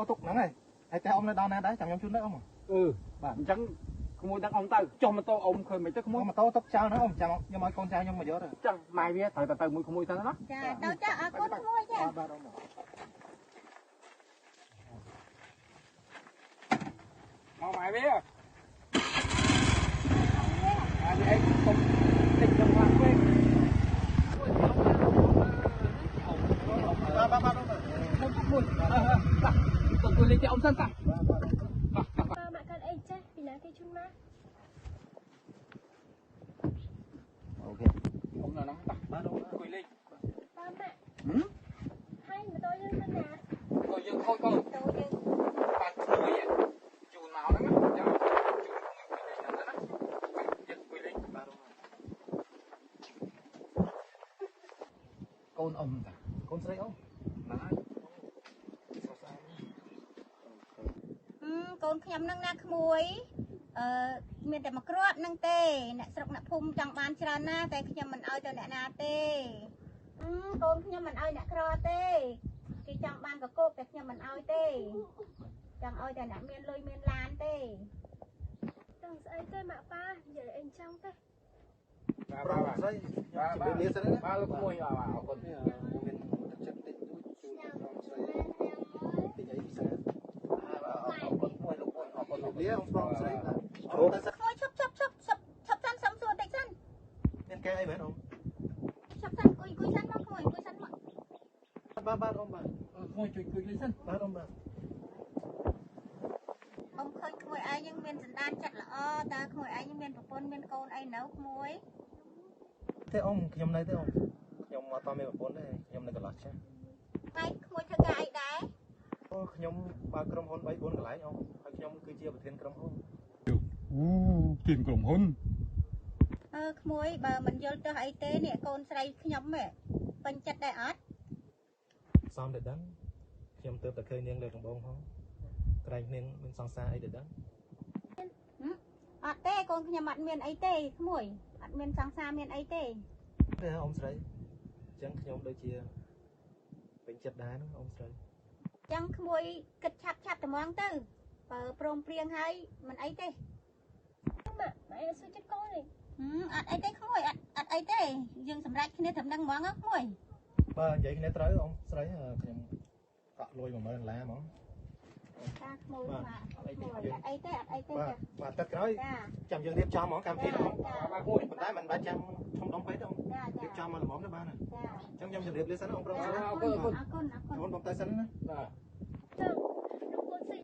តទុកហ្នឹងហើយហើយតែអ៊ំនៅដល់ណាដែរចាំខ្ញុំជូនទៅអ៊ំបាទអញ្ចឹងក្មួយដឹកអ៊ំទៅចុះម៉ូតូអ៊ំឃើញមិនទៅក្មួយម៉ូតូទុកចោលហ្នឹងអ៊ំចាំខ្ញុំឲ្យកូនចៅខ្ញុំមកយកទៅចឹងម៉ែវាត្រូវទៅមួយក្មួយទៅណាចាដល់ចាអរគុណក្មួយចាបាទអ៊ំមកម៉ែវាអត់ឯងកុំតិចខ្ញុំខ្លាំងពេកបាទមួយទៅគួយលេងទៅអ៊ំសិនតាម៉ាក់កើតអីចេះពីណាគេជូនមកអូខេអ៊ំនៅហ្នឹងតាបាទអ៊ំគួយលេងបាទម៉ាក់ហើយម៉ូតូយើងទៅណាក៏យើងខូចក៏ម៉ូតូយើងបានជួយជូនមកហ្នឹងចឹងជូនយើងគួយលេងបាទកូនអ៊ំតាកូនស្រីអ៊ំហ្នឹងហើយកូនខ្ញុំនឹងណាក្មួយមានតែមួយគ្រាប់នឹងទេអ្នកស្រុកអ្នកភូមិចង់បានច្រើនណាតែខ្ញុំមិនអោយទៅអ្នកណាទេកូនខ្ញុំមិនអោយអ្នកក្រទេគេចង់បានកកោកតែខ្ញុំមិនអោយទេចង់អោយតែអ្នកមានលុយមានឡានទេចង់ស្អីទេម៉ាក់ប៉ានិយាយអីចង់ទេប្រុសស្រីបាទលាសិនណាបាទលោកក្មួយបាទអរគុណមានទឹកចិត្តតិចទួចជូនប្រុសស្រីតិចអីពិសេសអរគុណមួយលោកមួយអរគុណលោកលាអ៊ំប្រុសស្រីបាទចូលទៅសិនក្មួយឈប់សិនសុំសួរតិចសិនមានកែអីមែនអ៊ំឈប់សិនគួយសិនមកក្មួយគួយសិនមកបាទអ៊ំបាទក្មួយជួយលេងសិនបាទអ៊ំបាទអ៊ំឃើញក្មួយឯងយើងមានសន្តានចិត្តល្អតើក្មួយឯងមានប្រពន្ធមានកូនអីនៅក្មួយទេអ៊ំខ្ញុំនៅទេអ៊ំខ្ញុំអត់តមានប្រពន្ធទេខ្ញុំនៅកន្លោះចាស់តែក្មួយធ្វើការអីដែរអូខ្ញុំបើក្រុមហ៊ុន3 4កន្លែងអ៊ំហើយខ្ញុំគឺជាប្រធានក្រុមហ៊ុនប្រធានក្រុមហ៊ុនក្មួយបើមិនយល់ទៅអីទេនេះកូនស្រីខ្ញុំពេញចិត្តដែរអត់សំតែដឹងខ្ញុំទើបតែឃើញនាងលើដំបងផងក្រែងនាងមានសង្សារអីទៅដឹងអត់ទេកូនខ្ញុំអត់មានអីទេក្មួយអត់មានសង្សារមានអីទេទេអ៊ំស្រីអញ្ចឹងខ្ញុំដូចជាពេញចិត្តដែរហ្នឹងអ៊ំស្រីអញ្ចឹងក្មួយគិតឆាប់ត្មងទៅបើព្រមព្រៀងហើយមិនអីទេម៉ាក់អីសុចិត្តកូននេះអត់អីទេក្មួយអត់អីទេយើងសម្រេចគ្នាត្រឹមហ្នឹងហ្មងក្មួយបើនិយាយគ្នាត្រូវអ៊ំស្រីខ្ញុំកក់លុយ10000ដុល្លារហ្មងតាក្មួយបាទអីទេបាទទឹកក្រោយចាំយើងរៀបចំហ្មងកម្មវិធីហ្មងបាទមួយប៉ុន្តែមិនបាច់ចាំធំដុំពេកទេរៀបចំមកល្មមទៅបានហើយអញ្ចឹងខ្ញុំជម្រាបលាសិនអ៊ំប្រុសស្រីអរគុណអូនបងតែសិនណាបាទ